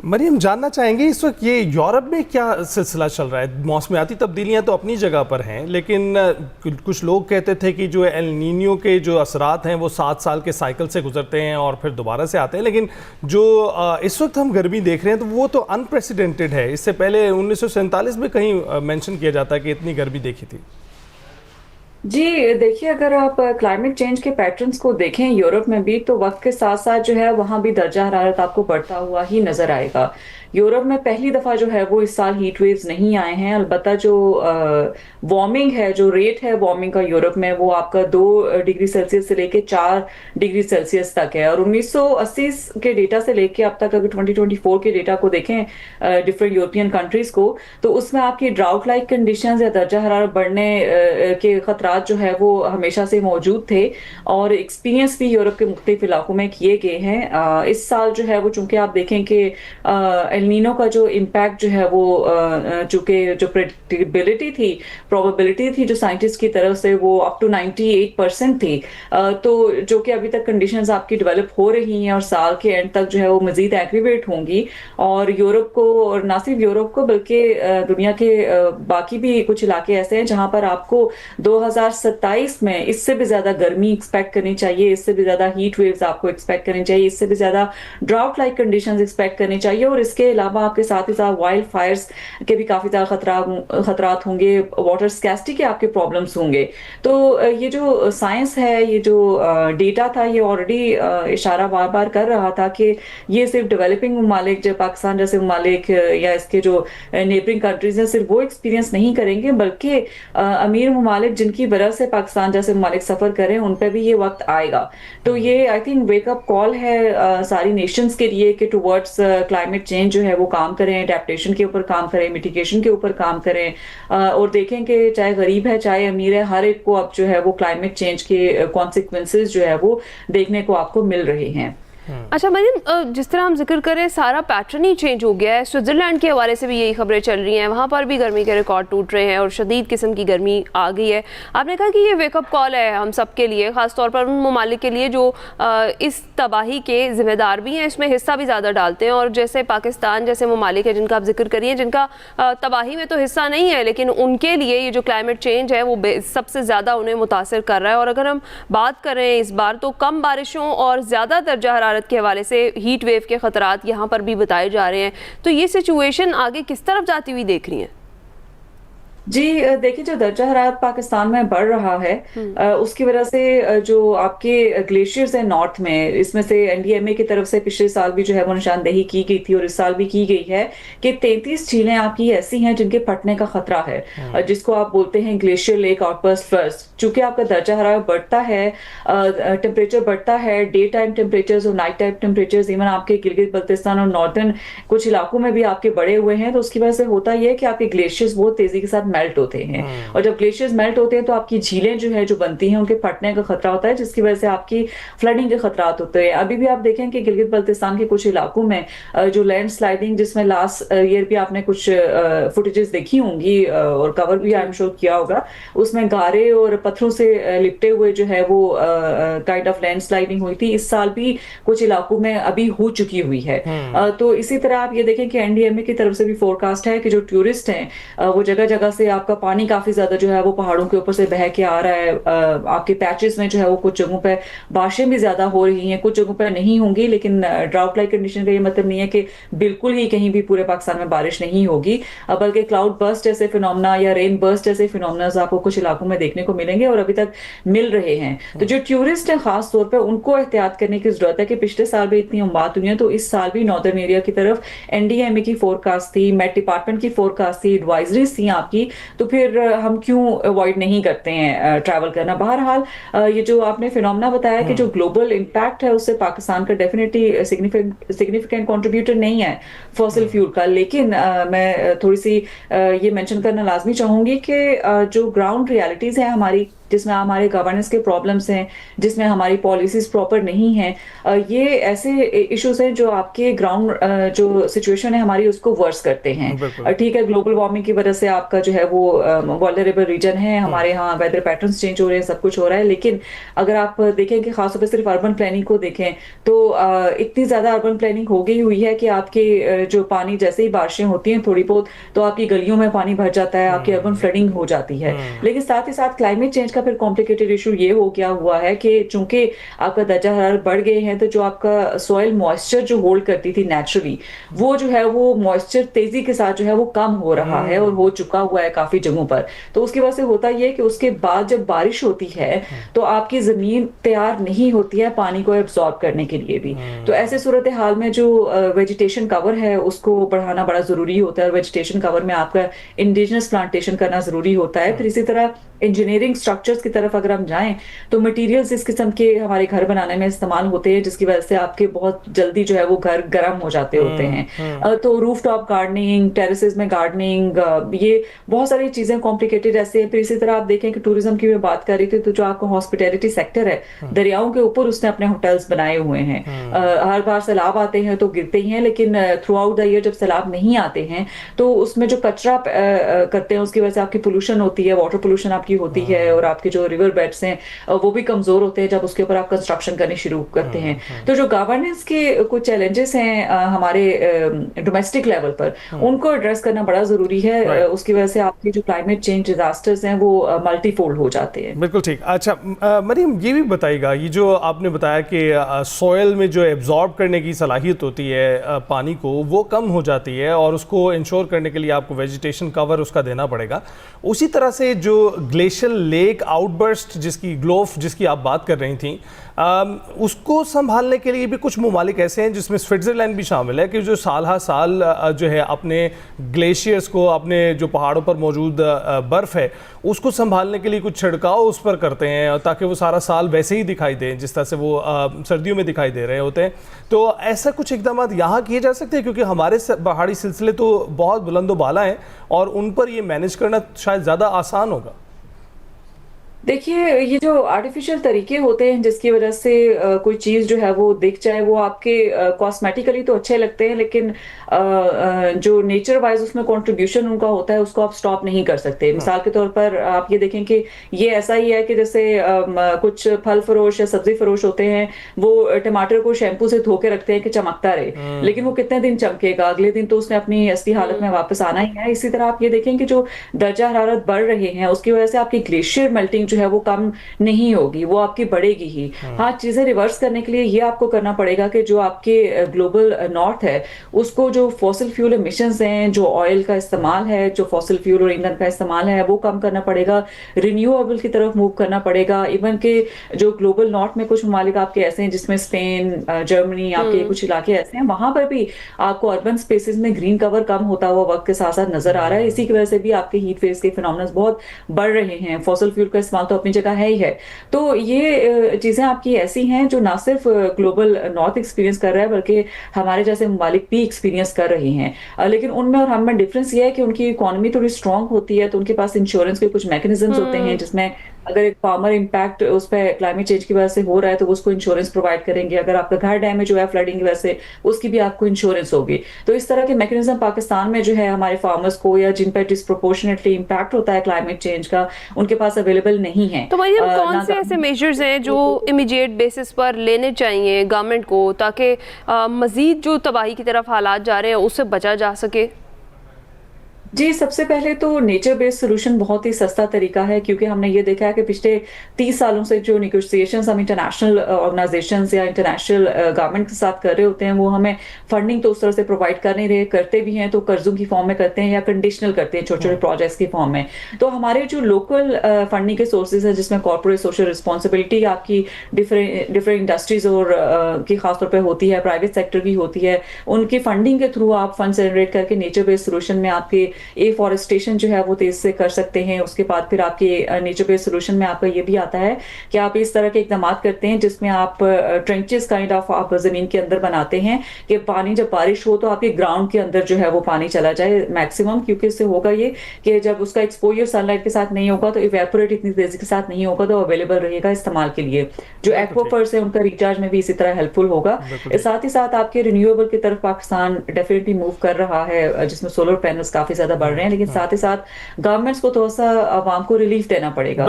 मरियम, जानना चाहेंगे इस वक्त ये यूरोप में क्या सिलसिला चल रहा है? मौसमियाती तब्दीलियां तो अपनी जगह पर हैं, लेकिन कुछ लोग कहते थे कि जो एल नीनियो के जो असरात हैं वो 7 साल के साइकिल से गुजरते हैं और फिर दोबारा से आते हैं। लेकिन जो इस वक्त हम गर्मी देख रहे हैं तो वो तो अनप्रेसिडेंटेड है। इससे पहले 1947 में कहीं मेंशन किया जाता है कि इतनी गर्मी देखी थी। जी देखिए, अगर आप क्लाइमेट चेंज के पैटर्न्स को देखें यूरोप में भी, तो वक्त के साथ साथ जो है वहाँ भी दर्जा हरारत आपको बढ़ता हुआ ही नजर आएगा। यूरोप में पहली दफा जो है वो इस साल हीट वेव्स नहीं आए हैं। अलबत्ता जो वार्मिंग है, जो रेट है वार्मिंग का यूरोप में, वो आपका 2 डिग्री सेल्सियस से लेके 4 डिग्री सेल्सियस तक है। और 1980 के डेटा से लेके अब तक अगर 2024 के डेटा को देखें डिफरेंट यूरोपियन कंट्रीज को, तो उसमें आपकी ड्राउट लाइक कंडीशंस या दर्जा हरारत बढ़ने के खतरात जो है वो हमेशा से मौजूद थे और एक्सपीरियंस भी यूरोप के मुख्तलिफ इलाकों में किए गए हैं। इस साल जो है वो, चूंकि आप देखें कि एल नीनो का जो इम्पैक्ट जो है वो चूंकि जो प्रेडिक्टेबिलिटी थी, प्रोबेबिलिटी थी जो साइंटिस्ट की तरफ से, वो अप टू 98% थी। तो जो कि अभी तक कंडीशंस आपकी डेवलप हो रही हैं और साल के एंड तक जो है वो मजीद एग्रीवेट होंगी। और यूरोप को, और ना सिर्फ यूरोप को बल्कि दुनिया के बाकी भी कुछ इलाके ऐसे हैं जहां पर आपको 2027 में इससे भी ज्यादा गर्मी एक्सपेक्ट करनी चाहिए, इससे भी ज्यादा हीट वेव्स आपको एक्सपेक्ट करनी चाहिए, इससे भी ज्यादा ड्राउट लाइक कंडीशंस एक्सपेक्ट करनी चाहिए। और इसके अलावा आपके साथ ही साथ वाइल्ड फायर्स के भी काफी ज्यादा खतरात होंगे, वाटर स्कैसिटी के आपके प्रॉब्लम्स होंगे। तो ये जो साइंस है, ये जो डेटा था, ये ऑलरेडी इशारा बार बार कर रहा था कि ये सिर्फ डेवलपिंग ममालिक जो पाकिस्तान जैसे ममालिक या इसके जो नेबरिंग कंट्रीज हैं, सिर्फ वो एक्सपीरियंस नहीं करेंगे, बल्कि अमीर ममालिक जिनकी वजह से पाकिस्तान जैसे ममालिक सफर करें, उन पर भी ये वक्त आएगा। तो ये आई थिंक वेकअप कॉल है सारी नेशंस के लिए कि टुवर्ड्स क्लाइमेट चेंज जो है वो काम करें, एडेप्टेशन के ऊपर काम करें, मिटिगेशन के ऊपर काम करें। और देखें कि चाहे गरीब है चाहे अमीर है, हर एक को अब जो है वो क्लाइमेट चेंज के कॉन्सिक्वेंसेस जो है वो देखने को आपको मिल रहे हैं। अच्छा मरीम, जिस तरह हम जिक्र करें सारा पैटर्न ही चेंज हो गया है। स्विट्ज़रलैंड के हवाले से भी यही खबरें चल रही हैं, वहाँ पर भी गर्मी के रिकॉर्ड टूट रहे हैं और शदीद किस्म की गर्मी आ गई है। आपने कहा कि ये वेकअप कॉल है हम सब के लिए, ख़ासतौर पर उन ममालिक के लिए जो इस तबाही के ज़िम्मेदार भी हैं, इसमें हिस्सा भी ज़्यादा डालते हैं। और जैसे पाकिस्तान जैसे ममालिक है जिनका आप जिक्र करिए, जिनका तबाही में तो हिस्सा नहीं है, लेकिन उनके लिए ये जो क्लाइमेट चेंज है वो सबसे ज़्यादा उन्हें मुतासर कर रहा है। और अगर हम बात करें इस बार, तो कम बारिशों और ज़्यादा दर्जा हरारत के हवाले से हीट वेव के खतरात यहाँ पर भी बताए जा रहे हैं। तो ये सिचुएशन आगे किस तरफ जाती हुई देख रही हैं? जी देखिए, जो दर्जा हरारत पाकिस्तान में बढ़ रहा है उसकी वजह से जो आपके ग्लेशियर्स हैं नॉर्थ में, इसमें से एनडीएमए की तरफ से पिछले साल भी जो है वो निशानदेही की गई थी और इस साल भी की गई है कि 33 झीलें आपकी ऐसी हैं जिनके फटने का खतरा है, जिसको आप बोलते हैं ग्लेशियर लेक आउटबर्स्ट फ्लड्स। चूंकि आपका दर्जा हरारत बढ़ता है, टेम्परेचर बढ़ता है, डे टाइम टेम्परेचर और नाइट टाइम टेम्परेचर इवन आपके गिलगित बल्तिस्तान और नॉर्दर्न कुछ इलाकों में भी आपके बढ़े हुए हैं, तो उसकी वजह से होता यह है कि आपके ग्लेशियर्स बहुत तेजी के साथ मेल्ट होते हैं। और जब ग्लेशियर्स मेल्ट होते हैं तो आपकी झीलें जो है जो बनती हैं उनके फटने का खतरा होता है, जिसकी वजह से आपकी फ्लडिंग के खतरात होते हैं। अभी भी आप देखें कि गिलगित बल्तिस्तान के कुछ इलाकों में जो लैंड स्लाइडिंग, जिसमें लास्ट ईयर भी आपने कुछ फुटेजेस देखी होंगी और कवर भी आई एम श्योर किया होगा, उसमें गारे और पत्थरों से लिपटे हुए जो है वो काइंड ऑफ लैंड स्लाइडिंग हुई थी। इस साल भी कुछ इलाकों में अभी हो चुकी हुई है। तो इसी तरह आप ये देखें कि एनडीएमए की तरफ से भी फोरकास्ट है कि जो टूरिस्ट हैं वो जगह जगह से आपका पानी काफी ज्यादा जो है वो पहाड़ों के ऊपर से बह के आ रहा है। आपके पैचेस में जो है वो कुछ जगहों पे बारिशें भी ज्यादा हो रही हैं, कुछ जगहों पे नहीं होंगी, लेकिन ड्राउट लाइक कंडीशन का ये मतलब नहीं है कि बिल्कुल ही कहीं भी पूरे पाकिस्तान में बारिश नहीं होगी, बल्कि क्लाउड बर्स्ट जैसे फिनोमेना या रेन बर्स्ट जैसे फिनोमेना आपको कुछ इलाकों में देखने को मिलेंगे और अभी तक मिल रहे हैं। तो जो टूरिस्ट हैं खास तौर पर उनको एहतियात करने की जरूरत है कि पिछले साल भी इतनी बात हुई है, तो इस साल भी नॉर्दर्न एरिया की तरफ एनडीएमए की फोरकास्ट थी, मेट डिपार्टमेंट की फोरकास्ट थी, एडवाइजरीज थी आपकी, तो फिर हम क्यों अवॉइड नहीं करते हैं ट्रैवल करना। बहरहाल ये जो आपने फिनोमेना बताया कि जो ग्लोबल इम्पैक्ट है उससे पाकिस्तान का डेफिनेटली सिग्निफिकेंट कंट्रीब्यूटर नहीं है फॉसिल फ्यूल का, लेकिन मैं थोड़ी सी ये मेंशन करना लाजमी चाहूंगी कि जो ग्राउंड रियलिटीज हैं हमारी, जिसमें हमारे गवर्नेंस के प्रॉब्लम्स हैं, जिसमें हमारी पॉलिसीज प्रॉपर नहीं हैं, ये ऐसे इश्यूज हैं जो आपके ग्राउंड जो सिचुएशन है हमारी उसको वर्स करते हैं। बिल्कुल। ठीक है, ग्लोबल वार्मिंग की वजह से आपका जो है वो वल्नरेबल रीजन है, हमारे यहाँ वेदर पैटर्न्स चेंज हो रहे हैं, सब कुछ हो रहा है। लेकिन अगर आप देखें कि खासतौर पर सिर्फ अर्बन प्लानिंग को देखें तो इतनी ज्यादा अर्बन प्लानिंग हो गई हुई है कि आपके जो पानी जैसे ही बारिशें होती हैं थोड़ी बहुत तो आपकी गलियों में पानी भर जाता है, आपकी अर्बन फ्लडिंग हो जाती है। लेकिन साथ ही साथ क्लाइमेट चेंज का फिर कॉम्प्लिकेटेड इशू ये हो गया हुआ है कि चूंकि आपका दर्जा हरारत बढ़ गए हैं तो जो आपका सॉइल मॉइस्चर जो होल्ड करती थी नेचुरली, वो जो है वो मॉइस्चर तेजी के साथ जो है वो कम हो रहा है और हो चुका हुआ है काफी जगहों पर। तो उसकी वजह से होता यह है कि उसके बाद जब बारिश होती है तो आपकी जमीन तैयार नहीं होती है पानी को एब्जॉर्ब करने के लिए भी। तो ऐसे सूरत हाल में जो वेजिटेशन कवर है उसको बढ़ाना बड़ा जरूरी होता है, और वेजिटेशन कवर में आपका इंडिजिनस प्लांटेशन करना जरूरी होता है। फिर इसी तरह इंजीनियरिंग स्ट्रक्चर्स की तरफ अगर हम जाएं तो मटेरियल्स इस किस्म के हमारे घर बनाने में इस्तेमाल होते हैं जिसकी वजह से आपके बहुत जल्दी जो है वो घर गर्म हो जाते होते हैं। तो रूफ टॉप गार्डनिंग, टेरेसेस में गार्डनिंग, ये बहुत सारी चीजें कॉम्प्लिकेटेड ऐसे हैं। फिर इसी तरह आप देखें कि टूरिज्म की मैं बात कर रही थी तो जो आपका हॉस्पिटैलिटी सेक्टर है, दरियाओं के ऊपर उसने अपने होटल्स बनाए हुए हैं। हर बार सैलाब आते हैं तो गिरते ही हैं, लेकिन थ्रू आउट द ईयर जब सैलाब नहीं आते हैं तो उसमें जो कचरा करते हैं उसकी वजह से आपकी पोल्यूशन होती है, वाटर पोल्यूशन आपकी होती है, और आपके जो रिवर बेड्स हैं वो भी कमजोर होते हैं जब उसके ऊपर आप कंस्ट्रक्शन करनी शुरू करते हैं। तो जो गवर्नेंस के कुछ चैलेंजेस हैं हमारे डोमेस्टिक लेवल पर, उनको एड्रेस करना बड़ा जरूरी है। उसकी वजह से आपकी जो क्लाइमेट चेंज डिजास्टर्स हैं वो मल्टीफोल्ड हो जाते हैं। बिल्कुल ठीक। अच्छा मरीम, ये भी बताइएगा, ये जो आपने बताया कि सॉइल में जो एब्जॉर्ब करने की सलाहियत होती है पानी को वो कम हो जाती है और उसको इंश्योर करने के लिए आपको वेजिटेशन कवर उसका देना पड़ेगा। उसी तरह से जो ग्लेशियल लेक आउटबर्स्ट जिसकी आप बात कर रही थी, उसको संभालने के लिए भी कुछ ममालिक ऐसे हैं जिसमें स्विट्ज़रलैंड भी शामिल है कि जो साल हर साल जो है अपने ग्लेशियर्स को, अपने जो पहाड़ों पर मौजूद बर्फ़ है उसको संभालने के लिए कुछ छिड़काव उस पर करते हैं ताकि वो सारा साल वैसे ही दिखाई दें जिस तरह से वो सर्दियों में दिखाई दे रहे होते हैं। तो ऐसा कुछ इक़दाम यहाँ किए जा सकते हैं क्योंकि हमारे पहाड़ी सिलसिले तो बहुत बुलंदो बाला हैं और उन पर ये मैनेज करना शायद ज़्यादा आसान होगा। देखिए, ये जो आर्टिफिशियल तरीके होते हैं जिसकी वजह से कोई चीज़ जो है वो दिख जाए, वो आपके कॉस्मेटिकली तो अच्छे लगते हैं लेकिन जो नेचर वाइज उसमें कंट्रीब्यूशन उनका होता है उसको आप स्टॉप नहीं कर सकते। मिसाल के तौर पर आप ये देखें कि ये ऐसा ही है कि जैसे कुछ फल फरोश या सब्जी फरोश होते हैं, वो टमाटर को शैम्पू से धो के रखते हैं कि चमकता रहे, लेकिन वो कितने दिन चमकेगा, अगले दिन तो उसने अपनी असली हालत में वापस आना ही है। इसी तरह आप ये देखें कि जो दर्जा हरारत बढ़ रहे हैं उसकी वजह से आपकी ग्लेशियर मेल्टिंग जो है वो कम नहीं होगी, वो आपकी बढ़ेगी ही। हाँ, चीजें रिवर्स करने के लिए ये आपको करना पड़ेगा कि जो आपके ग्लोबल नॉर्थ है उसको जो फॉसिल फ्यूल एमिशंस हैं, जो ऑयल का इस्तेमाल है, जो फॉसिल फ्यूल और ईंधन का इस्तेमाल है वो कम करना पड़ेगा, रिन्यूएबल की तरफ मूव करना पड़ेगा। इवन के जो ग्लोबल नॉर्थ में कुछ ममालिक आपके ऐसे हैं जिसमें स्पेन, जर्मनी, आपके कुछ इलाके ऐसे हैं, वहां पर भी आपको अर्बन स्पेसेस में ग्रीन कवर कम होता हुआ वक्त के साथ साथ नजर आ रहा है। इसी की वजह से भी आपके हीट वेव्स के फिनोमेनन बहुत बढ़ रहे हैं। फॉसिल फ्यूल का इस्तेमाल तो अपनी जगह है ही है। तो ये चीजें आपकी ऐसी हैं जो ना सिर्फ ग्लोबल नॉर्थ एक्सपीरियंस कर रहा है बल्कि हमारे जैसे ममालिक भी एक्सपीरियंस कर रही हैं। लेकिन उनमें और हम में डिफरेंस ये है कि उनकी इकोनॉमी थोड़ी स्ट्रांग होती है तो उनके पास इंश्योरेंस के कुछ मैकेनिज्म्स होते हैं जिसमें अगर एक फार्मर इम्पैक्ट उस पर क्लाइमेट चेंज की वजह से हो रहा है तो उसको इंश्योरेंस प्रोवाइड करेंगे। अगर आपका घर डैमेज हुआ है फ्लडिंग की वजह से उसकी भी आपको इंश्योरेंस होगी। तो इस तरह के मैकेनिज्म पाकिस्तान में जो है हमारे फार्मर्स को या जिन पर डिस्प्रोपोर्शनेटली इम्पैक्ट होता है क्लाइमेट चेंज का, उनके पास अवेलेबल नहीं है। तो भैया कौन से ऐसे मेजर्स हैं जो इमीडिएट बेसिस पर लेने चाहिए गवर्नमेंट को ताकि मजीद जो तबाही की तरफ हालात जा रहे हैं उससे बचा जा सके? जी, सबसे पहले तो नेचर बेस्ड सोल्यूशन बहुत ही सस्ता तरीका है क्योंकि हमने ये देखा है कि पिछले 30 सालों से जो निगोशिएशंस हम इंटरनेशनल ऑर्गेनाइजेशंस या इंटरनेशनल गवर्नमेंट के साथ कर रहे होते हैं वो हमें फंडिंग तो उस तरह से प्रोवाइड कर नहीं रहे, करते भी हैं तो कर्जों की फॉर्म में करते हैं या कंडीशनल करते हैं छोटे छोटे प्रोजेक्ट्स की फॉर्म में। तो हमारे जो लोकल फंडिंग के सोर्सेज है जिसमें कॉर्पोरेट सोशल रिस्पॉन्सिबिलिटी आपकी डिफरेंट इंडस्ट्रीज और की खासतौर पर होती है, प्राइवेट सेक्टर की होती है, उनकी फंडिंग के थ्रू आप फंड जनरेट करके नेचर बेस्ड सोल्यूशन में आपके एफॉरेस्टेशन जो है वो तेज से कर सकते हैं। उसके बाद फिर आपके नेचर बेस्ड सोल्यूशन में आपका ये भी आता है कि आप इस तरह के इकदाम करते हैं जिसमें आप ट्रेंचेस काइंड ऑफ आप जमीन के अंदर बनाते हैं कि पानी जब बारिश हो तो आपके ग्राउंड के अंदर जो है वो पानी चला जाए मैक्सिमम, क्योंकि इससे होगा ये कि जब उसका एक्सपोजर सनलाइट के साथ नहीं होगा तो इवेपोरेट इतनी तेजी के साथ नहीं होगा, तो अवेलेबल रहेगा इस्तेमाल के लिए। जो एक्वाफर्स है उनका रिचार्ज में भी इसी तरह हेल्पफुल होगा। साथ ही साथ आपके रिन्यूएबल की तरफ पाकिस्तान डेफिनेटली मूव कर रहा है, जिसमें सोलर पैनल्स काफी ज्यादा बढ़ रहे हैं, लेकिन साथ ही साथ गवर्नमेंट्स को थोड़ा सा आवाम को रिलीफ देना पड़ेगा।